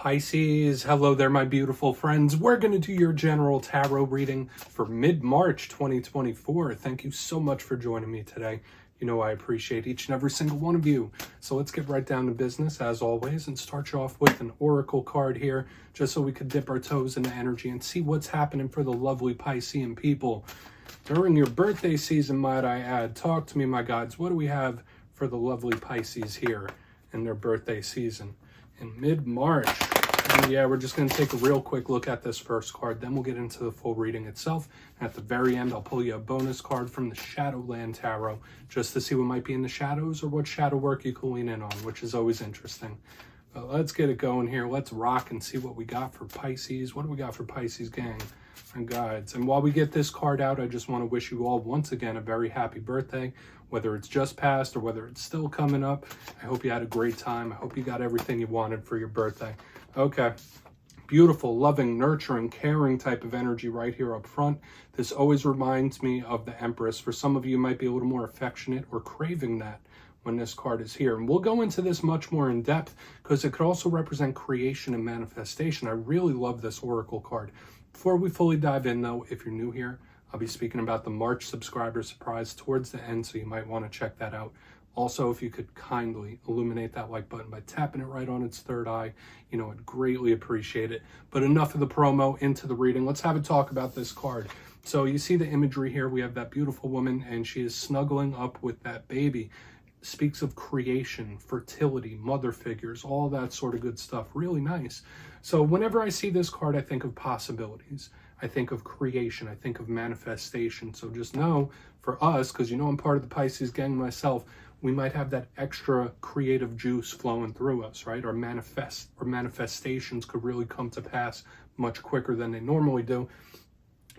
Pisces, hello there, my beautiful friends. We're going to do your general tarot reading for mid-March 2024. Thank you so much for joining me today. You know I appreciate each and every single one of you. So let's get right down to business, as always, and start you off with an oracle card here, just so we could dip our toes into energy and see what's happening for the lovely Piscean people. During your birthday season, might I add. Talk to me, my guides. What do we have for the lovely Pisces here in their birthday season in mid-March? And yeah, we're just going to take a real quick look at this first card, then we'll get into the full reading itself. At the very end, I'll pull you a bonus card from the Shadowland Tarot, just to see what might be in the shadows or what shadow work you can lean in on, which is always interesting. But let's get it going here. Let's rock and see what we got for Pisces. What do we got for Pisces, gang and guides? And while we get this card out, I just want to wish you all once again a very happy birthday, whether it's just passed or whether it's still coming up. I hope you had a great time. I hope you got everything you wanted for your birthday. Okay, beautiful, loving, nurturing, caring type of energy right here up front. This always reminds me of the Empress. For some of you, might be a little more affectionate or craving that when this card is here. And we'll go into this much more in depth because it could also represent creation and manifestation. I really love this oracle card. Before we fully dive in, though, if you're new here, I'll be speaking about the March subscriber surprise towards the end, so you might want to check that out. Also, if you could kindly illuminate that like button by tapping it right on its third eye, you know, I'd greatly appreciate it. But enough of the promo, into the reading. Let's have a talk about this card. So you see the imagery here. We have that beautiful woman, and she is snuggling up with that baby. Speaks of creation, fertility, mother figures, all that sort of good stuff. Really nice. So whenever I see this card, I think of possibilities. I think of creation. I think of manifestation. So just know, for us, because you know I'm part of the Pisces gang myself, we might have that extra creative juice flowing through us, right? Our manifestations could really come to pass much quicker than they normally do.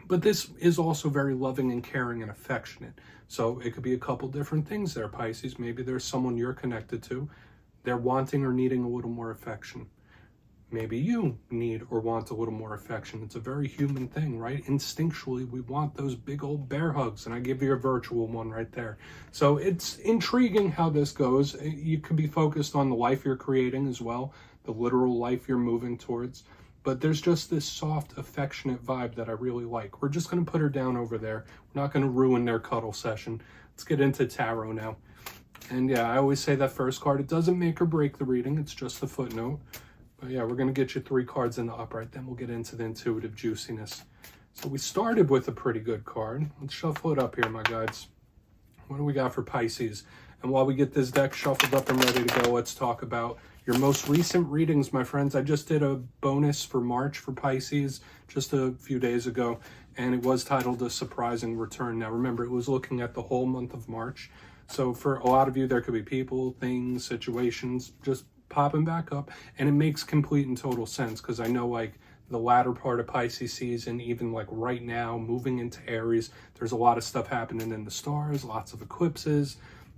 But this is also very loving and caring and affectionate. So it could be a couple different things there, Pisces. Maybe there's someone you're connected to. They're wanting or needing a little more affection. Maybe you need or want a little more affection. It's a very human thing, right? Instinctually, we want those big old bear hugs, and I give you a virtual one right there. So it's intriguing how this goes. You could be focused on the life you're creating as well, the literal life you're moving towards. But there's just this soft, affectionate vibe that I really like. We're just going to put her down over there. We're not going to ruin their cuddle session. Let's get into tarot now. And yeah, I always say that first card, it doesn't make or break the reading. It's just a footnote. But yeah, we're going to get you 3 cards in the upright. Then we'll get into the intuitive juiciness. So we started with a pretty good card. Let's shuffle it up here, my guides. What do we got for Pisces? And while we get this deck shuffled up and ready to go, let's talk about your most recent readings, my friends. I just did a bonus for March for Pisces just a few days ago, and it was titled A Surprising Return. Now, remember, it was looking at the whole month of March. So for a lot of you, there could be people, things, situations just popping back up, and it makes complete and total sense because I know, like, the latter part of Pisces season, even like right now, moving into Aries, there's a lot of stuff happening in the stars, lots of eclipses,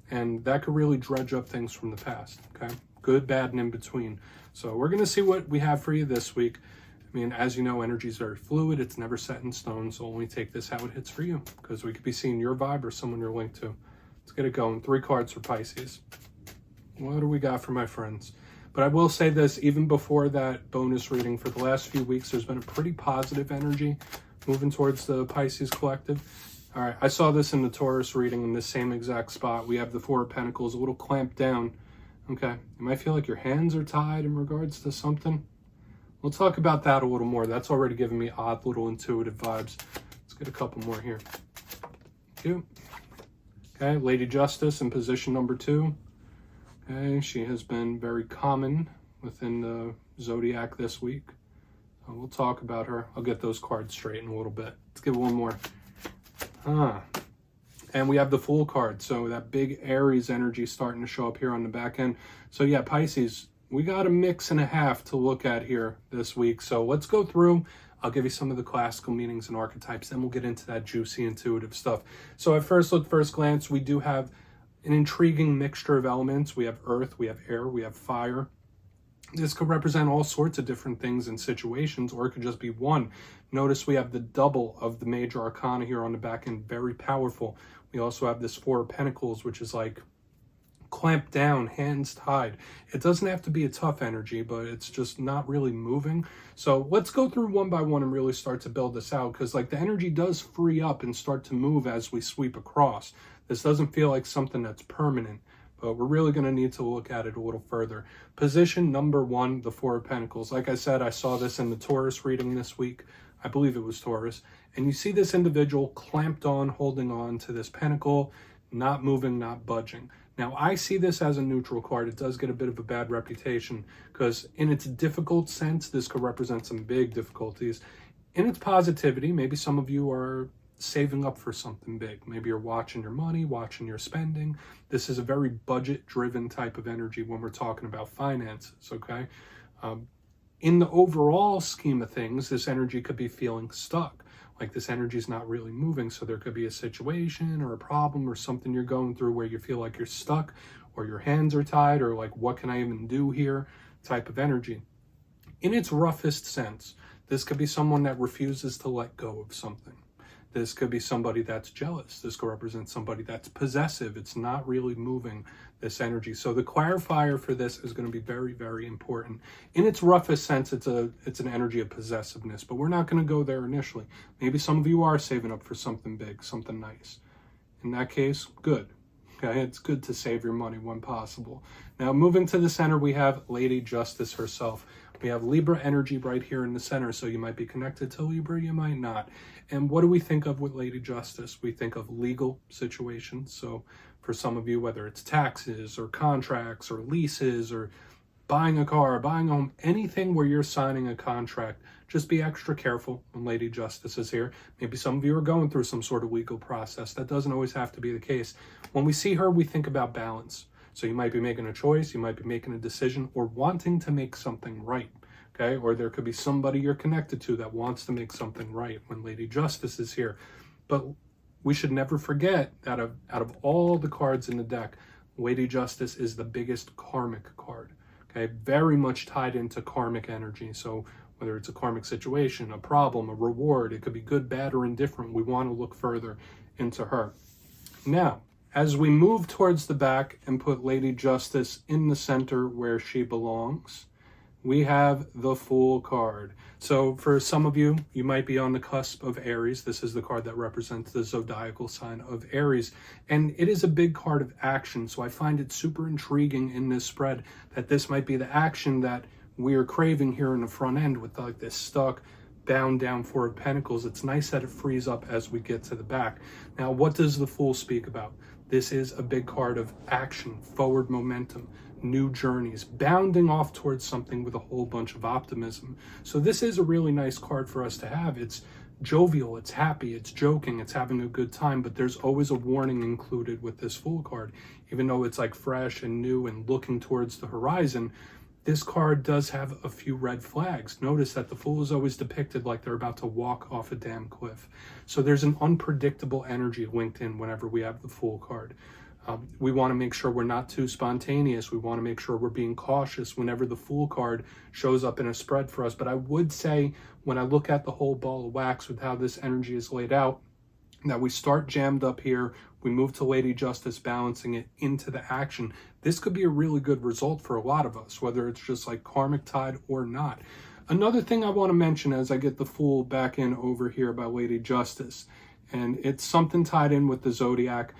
and that could really dredge up things from the past, okay? Good, bad, and in between. So we're going to see what we have for you this week. I mean, as you know, energy is very fluid. It's never set in stone, so only take this how it hits for you, because we could be seeing your vibe or someone you're linked to. Let's get it going. 3 cards for Pisces. What do we got for my friends? But I will say this, even before that bonus reading, for the last few weeks, there's been a pretty positive energy moving towards the Pisces collective. All right, I saw this in the Taurus reading in the same exact spot. We have the 4 of Pentacles, a little clamped down. Okay, you might feel like your hands are tied in regards to something. We'll talk about that a little more. That's already giving me odd little intuitive vibes. Let's get a couple more here. Thank you. Okay, Lady Justice in position number 2. Okay, she has been very common within the zodiac this week. So we'll talk about her. I'll get those cards straight in a little bit. Let's give one more. And we have the Fool card. So that big Aries energy starting to show up here on the back end. So yeah, Pisces, we got a mix and a half to look at here this week. So let's go through. I'll give you some of the classical meanings and archetypes. Then we'll get into that juicy intuitive stuff. So at first look, first glance, we do have an intriguing mixture of elements. We have earth, we have air, we have fire. This could represent all sorts of different things and situations, or it could just be one. Notice we have the double of the major arcana here on the back end, very powerful. We also have this 4 of Pentacles, which is like clamped down, hands tied. It doesn't have to be a tough energy, but it's just not really moving. So let's go through one by one and really start to build this out, because like the energy does free up and start to move as we sweep across. This doesn't feel like something that's permanent, but we're really going to need to look at it a little further. Position number 1, the Four of Pentacles. Like I said, I saw this in the Taurus reading this week. I believe it was Taurus. And you see this individual clamped on, holding on to this pentacle, not moving, not budging. Now, I see this as a neutral card. It does get a bit of a bad reputation because in its difficult sense, this could represent some big difficulties. In its positivity, maybe some of you are saving up for something big. Maybe you're watching your money, watching your spending. This is a very budget-driven type of energy when we're talking about finances, okay? In the overall scheme of things, this energy could be feeling stuck. Like this energy is not really moving, so there could be a situation or a problem or something you're going through where you feel like you're stuck or your hands are tied or like, what can I even do here type of energy. In its roughest sense, this could be someone that refuses to let go of something. This could be somebody that's jealous. This could represent somebody that's possessive. It's not really moving, this energy. So the clarifier for this is going to be very, very important. In its roughest sense, it's an energy of possessiveness, but we're not going to go there initially. Maybe some of you are saving up for something big, something nice. In that case, good. Okay, it's good to save your money when possible. Now, moving to the center, we have Lady Justice herself. We have Libra energy right here in the center, so you might be connected to Libra, you might not. And what do we think of with Lady Justice? We think of legal situations. So for some of you, whether it's taxes or contracts or leases or buying a car, buying a home, anything where you're signing a contract, just be extra careful when Lady Justice is here. Maybe some of you are going through some sort of legal process. That doesn't always have to be the case. When we see her, we think about balance. So you might be making a choice, you might be making a decision, or wanting to make something right, okay? Or there could be somebody you're connected to that wants to make something right when Lady Justice is here. But we should never forget that out of all the cards in the deck, Lady Justice is the biggest karmic card, okay? Very much tied into karmic energy. So whether it's a karmic situation, a problem, a reward, it could be good, bad, or indifferent. We want to look further into her. Now, as we move towards the back and put Lady Justice in the center where she belongs, we have the Fool card. So for some of you, you might be on the cusp of Aries. This is the card that represents the zodiacal sign of Aries. And it is a big card of action. So I find it super intriguing in this spread that this might be the action that we're craving here in the front end with like this stuck, bound down Four of Pentacles. It's nice that it frees up as we get to the back. Now, what does the Fool speak about? This is a big card of action, forward momentum, new journeys, bounding off towards something with a whole bunch of optimism. So this is a really nice card for us to have. It's jovial, it's happy, it's joking, it's having a good time, but there's always a warning included with this Fool card. Even though it's like fresh and new and looking towards the horizon, this card does have a few red flags. Notice that the Fool is always depicted like they're about to walk off a damn cliff. So there's an unpredictable energy linked in whenever we have the Fool card. We want to make sure we're not too spontaneous. We want to make sure we're being cautious whenever the Fool card shows up in a spread for us. But I would say when I look at the whole ball of wax with how this energy is laid out, that we start jammed up here, we move to Lady Justice, balancing it into the action. This could be a really good result for a lot of us, whether it's just like karmic tide or not. Another thing I want to mention as I get the Fool back in over here by Lady Justice, and it's something tied in with the zodiac.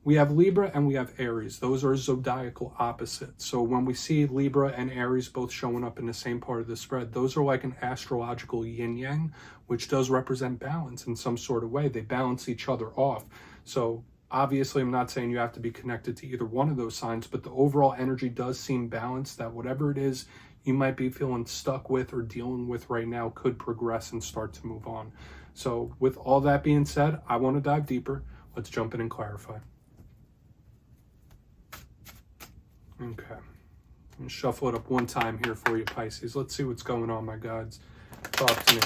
We have Libra and we have Aries. Those are zodiacal opposites. So when we see Libra and Aries both showing up in the same part of the spread, those are like an astrological yin-yang, which does represent balance in some sort of way. They balance each other off. So obviously, I'm not saying you have to be connected to either one of those signs, but the overall energy does seem balanced, that whatever it is you might be feeling stuck with or dealing with right now could progress and start to move on. So with all that being said, I want to dive deeper. Let's jump in and clarify. Okay, I'm gonna shuffle it up one time here for you, Pisces. Let's see what's going on, my gods. Talk to me.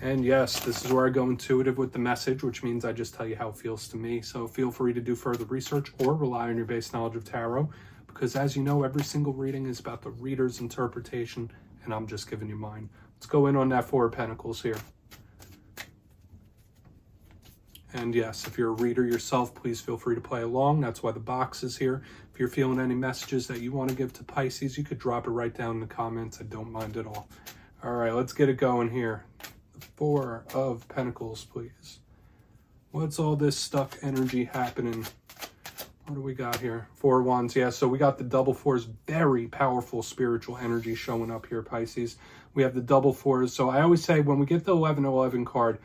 And yes, this is where I go intuitive with the message, which means I just tell you how it feels to me. So feel free to do further research or rely on your base knowledge of tarot, because as you know, every single reading is about the reader's interpretation, and I'm just giving you mine. Let's go in on that Four of Pentacles here. And yes, if you're a reader yourself, please feel free to play along. That's why the box is here. If you're feeling any messages that you want to give to Pisces, you could drop it right down in the comments. I don't mind at all. All right, let's get it going here. The Four of Pentacles, please. What's all this stuck energy happening? What do we got here? Four of Wands. Yeah, so we got the double fours. Very powerful spiritual energy showing up here, Pisces. We have the double fours. So I always say when we get the 1111 card,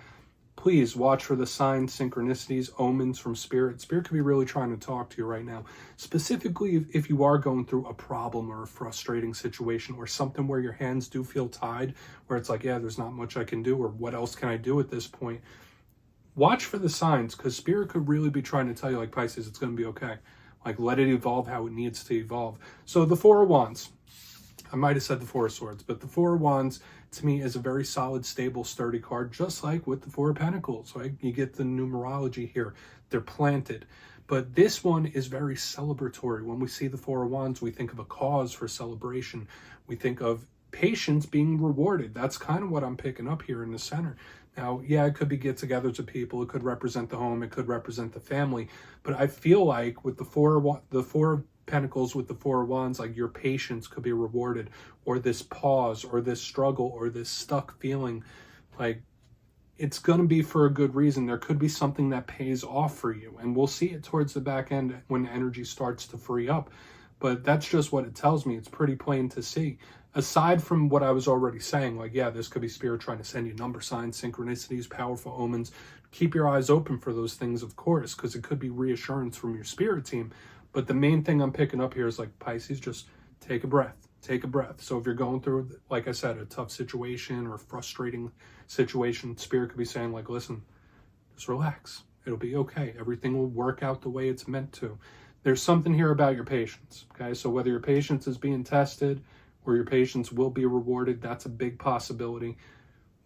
please watch for the signs, synchronicities, omens from Spirit. Spirit could be really trying to talk to you right now. Specifically, if you are going through a problem or a frustrating situation or something where your hands do feel tied, where it's like, yeah, there's not much I can do, or what else can I do at this point? Watch for the signs, because Spirit could really be trying to tell you, like, Pisces, it's going to be okay. Like, let it evolve how it needs to evolve. So the Four of Wands. I might have said the Four of Swords, but the Four of Wands, to me, is a very solid, stable, sturdy card, just like with the Four of Pentacles, right? You get the numerology here. They're planted. But this one is very celebratory. When we see the Four of Wands, we think of a cause for celebration. We think of patience being rewarded. That's kind of what I'm picking up here in the center. Now, yeah, it could be get-togethers of people. It could represent the home. It could represent the family. But I feel like with the Four of Pentacles with the Four of Wands, like your patience could be rewarded, or this pause, or this struggle, or this stuck feeling, like it's going to be for a good reason. There could be something that pays off for you, and we'll see it towards the back end when energy starts to free up. But that's just what it tells me. It's pretty plain to see. Aside from what I was already saying, like, yeah, this could be Spirit trying to send you number signs, synchronicities, powerful omens. Keep your eyes open for those things, of course, because it could be reassurance from your Spirit team. But the main thing I'm picking up here is, like, Pisces, just take a breath. Take a breath. So if you're going through, like I said, a tough situation or frustrating situation, Spirit could be saying, like, listen, just relax. It'll be okay. Everything will work out the way it's meant to. There's something here about your patience, okay? So whether your patience is being tested or your patience will be rewarded, that's a big possibility.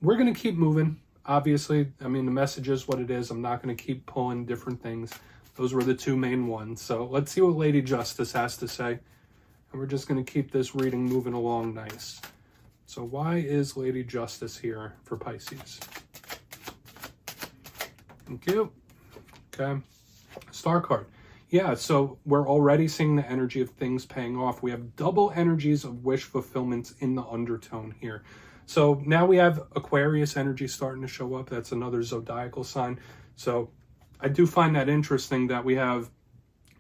We're going to keep moving. Obviously, I mean, the message is what it is. I'm not going to keep pulling different things. Those were the two main ones. So let's see what Lady Justice has to say. And we're just going to keep this reading moving along nice. So why is Lady Justice here for Pisces? Thank you. Okay. Star card. Yeah, so we're already seeing the energy of things paying off. We have double energies of wish fulfillment in the undertone here. So now we have Aquarius energy starting to show up. That's another zodiacal sign. So I do find that interesting that we have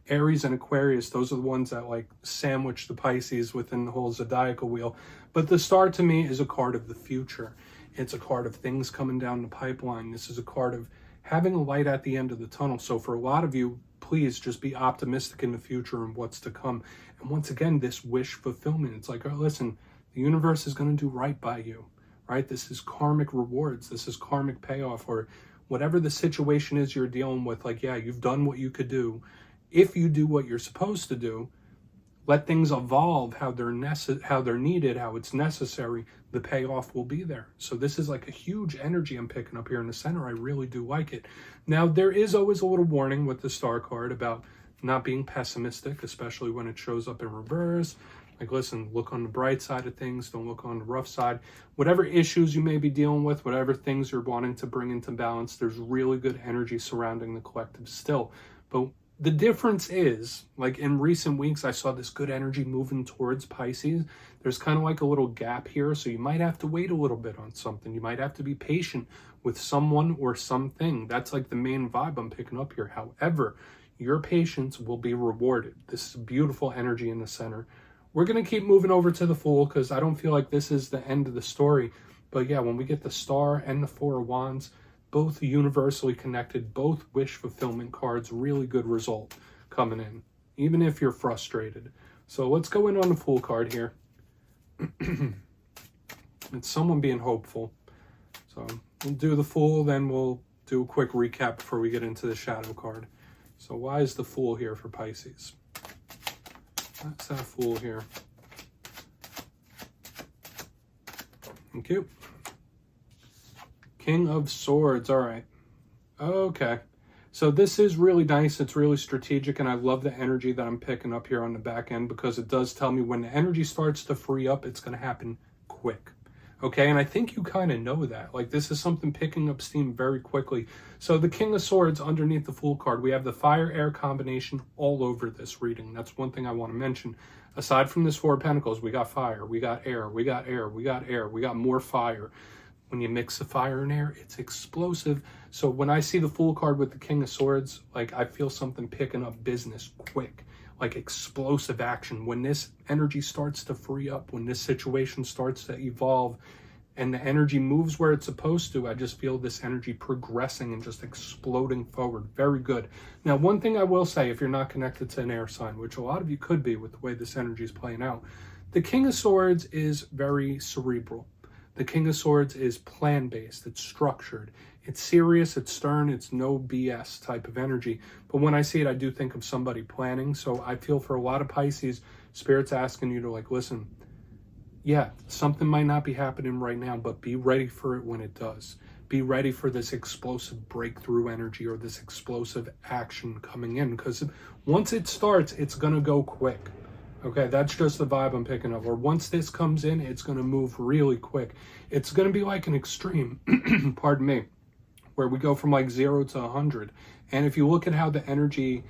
Aries and Aquarius. Those are the ones that like sandwich the Pisces within the whole zodiacal wheel. But the star to me is a card of the future. It's a card of things coming down the pipeline. This is a card of having a light at the end of the tunnel. So for a lot of you, please just be optimistic in the future and what's to come. And once again, this wish fulfillment. It's like, oh, listen, the universe is going to do right by you, right? This is karmic rewards. This is karmic payoff, or whatever the situation is you're dealing with. Like, yeah, you've done what you could do. If you do what you're supposed to do, let things evolve how they're needed, how it's necessary, the payoff will be there. So this is like a huge energy I'm picking up here in the center. I really do like it. Now, there is always a little warning with the star card about not being pessimistic, especially when it shows up in reverse. Like, listen, look on the bright side of things. Don't look on the rough side. Whatever issues you may be dealing with, whatever things you're wanting to bring into balance, there's really good energy surrounding the collective still. But the difference is, like in recent weeks, I saw this good energy moving towards Pisces. There's kind of like a little gap here, so you might have to wait a little bit on something. You might have to be patient with someone or something. That's like the main vibe I'm picking up here. However, your patience will be rewarded. This is beautiful energy in the center. We're going to keep moving over to the Fool because I don't feel like this is the end of the story. But yeah, when we get the Star and the Four of Wands, both universally connected, both wish fulfillment cards, really good result coming in, even if you're frustrated. So let's go in on the Fool card here. It's someone being hopeful. So we'll do the Fool, then we'll do a quick recap before we get into the Shadow card. So why is the Fool here for Pisces? That's that Fool here. Thank you. King of Swords. All right. Okay. So this is really nice. It's really strategic, and I love the energy that I'm picking up here on the back end because it does tell me when the energy starts to free up, it's going to happen quick. Okay, and I think you kind of know that. Like, this is something picking up steam very quickly. So the King of Swords underneath the Fool card, we have the fire-air combination all over this reading. That's one thing I want to mention. Aside from this Four of Pentacles, we got fire, we got air, we got air, we got air, we got more fire. When you mix the fire and air, it's explosive. So when I see the Fool card with the King of Swords, like, I feel something picking up business quick. Like explosive action. When this energy starts to free up, when this situation starts to evolve and the energy moves where it's supposed to, I just feel this energy progressing and just exploding forward. Very good. Now, one thing I will say, if you're not connected to an air sign, which a lot of you could be with the way this energy is playing out, the King of Swords is very cerebral. The King of Swords is plan-based, it's structured, it's serious, it's stern, it's no BS type of energy. But when I see it, I do think of somebody planning. So I feel for a lot of Pisces, Spirit's asking you to, like, listen, yeah, something might not be happening right now, but be ready for it when it does. Be ready for this explosive breakthrough energy or this explosive action coming in, because once it starts, it's going to go quick. Okay, that's just the vibe I'm picking up. Or once this comes in, it's going to move really quick. It's going to be like an extreme, pardon me, where we go from like 0 to 100. And if you look at how the energy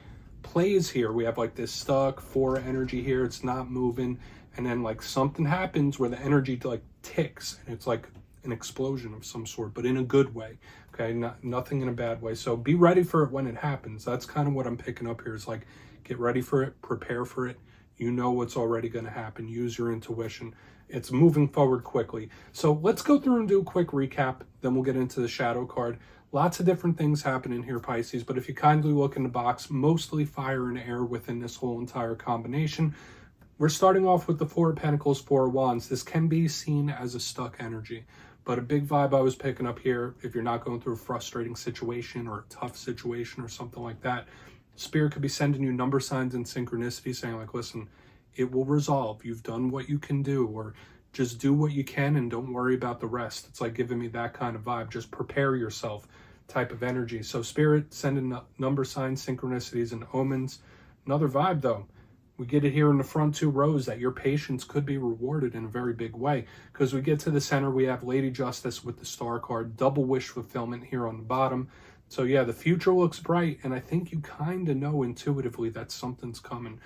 plays here, we have like this stuck 4 energy here. It's not moving. And then like something happens where the energy like ticks. And it's like an explosion of some sort, but in a good way. Okay, nothing in a bad way. So be ready for it when it happens. That's kind of what I'm picking up here. Is like, get ready for it, prepare for it. You know what's already going to happen. Use your intuition. It's moving forward quickly. So let's go through and do a quick recap. Then we'll get into the shadow card. Lots of different things happening here, Pisces. But if you kindly look in the box, mostly fire and air within this whole entire combination. We're starting off with the Four of Pentacles, Four of Wands. This can be seen as a stuck energy. But a big vibe I was picking up here, if you're not going through a frustrating situation or a tough situation or something like that, Spirit could be sending you number signs and synchronicity saying like, listen, it will resolve. You've done what you can do, or just do what you can and don't worry about the rest. It's like giving me that kind of vibe. Just prepare yourself type of energy. So Spirit sending number signs, synchronicities, and omens. Another vibe though, we get it here in the front 2 rows that your patience could be rewarded in a very big way. Because we get to the center, we have Lady Justice with the Star card, double wish fulfillment here on the bottom. So yeah, the future looks bright, and I think you kind of know intuitively that something's coming.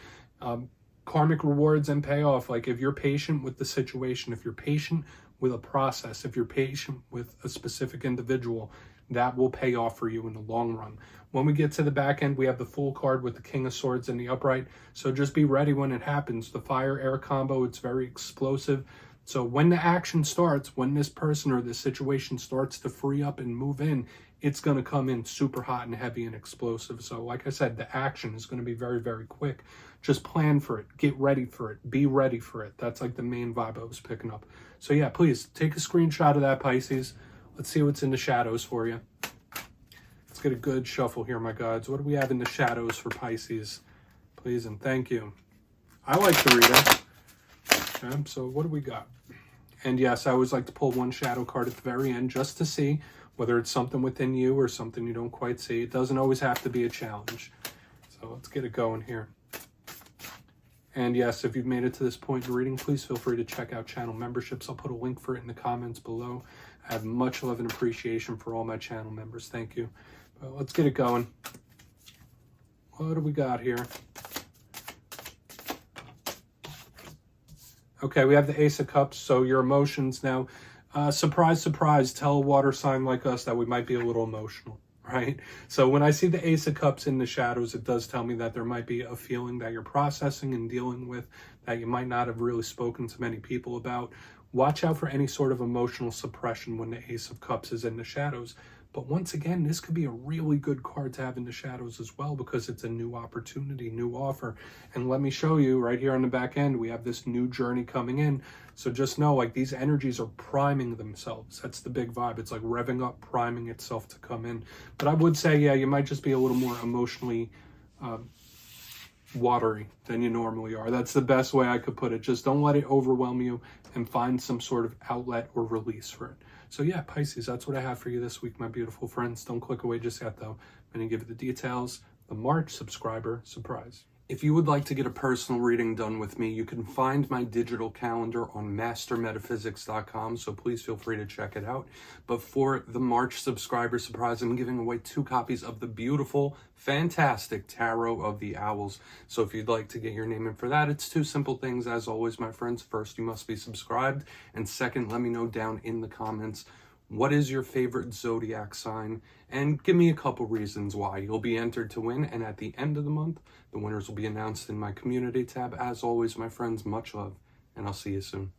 Karmic rewards and payoff, like if you're patient with the situation, if you're patient with a process, if you're patient with a specific individual, that will pay off for you in the long run. When we get to the back end, we have the Fool card with the King of Swords in the upright. So just be ready when it happens. The fire-air combo, it's very explosive. So when the action starts, when this person or this situation starts to free up and move in, it's going to come in super hot and heavy and explosive. So like I said, the action is going to be very, very quick. Just plan for it. Get ready for it. Be ready for it. That's like the main vibe I was picking up. So yeah, please take a screenshot of that, Pisces. Let's see what's in the shadows for you. Let's get a good shuffle here, my gods. What do we have in the shadows for Pisces? Please and thank you. I like to read it. Okay, so what do we got? And yes, I always like to pull one shadow card at the very end just to see whether it's something within you or something you don't quite see. It doesn't always have to be a challenge. So let's get it going here. And yes, if you've made it to this point in the reading, please feel free to check out channel memberships. I'll put a link for it in the comments below. I have much love and appreciation for all my channel members. Thank you. But let's get it going. What do we got here? Okay, we have the Ace of Cups. So your emotions now. Surprise, surprise, tell a water sign like us that we might be a little emotional, right? So when I see the Ace of Cups in the shadows, it does tell me that there might be a feeling that you're processing and dealing with that you might not have really spoken to many people about. Watch out for any sort of emotional suppression when the Ace of Cups is in the shadows. But once again, this could be a really good card to have in the shadows as well, because it's a new opportunity, new offer. And let me show you right here on the back end, we have this new journey coming in. So just know, like, these energies are priming themselves. That's the big vibe. It's like revving up, priming itself to come in. But I would say, yeah, you might just be a little more emotionally watery than you normally are. That's the best way I could put it. Just don't let it overwhelm you and find some sort of outlet or release for it. So yeah, Pisces, that's what I have for you this week, my beautiful friends. Don't click away just yet, though. I'm going to give you the details. The March subscriber surprise. If you would like to get a personal reading done with me, you can find my digital calendar on mastermetaphysics.com, so please feel free to check it out. But for the March subscriber surprise, I'm giving away 2 copies of the beautiful, fantastic Tarot of the Owls. So if you'd like to get your name in for that, it's 2 simple things. As always, my friends, first, you must be subscribed. And second, let me know down in the comments, what is your favorite zodiac sign? And give me a couple reasons why. You'll be entered to win, and at the end of the month, the winners will be announced in my community tab. As always, my friends, much love, and I'll see you soon.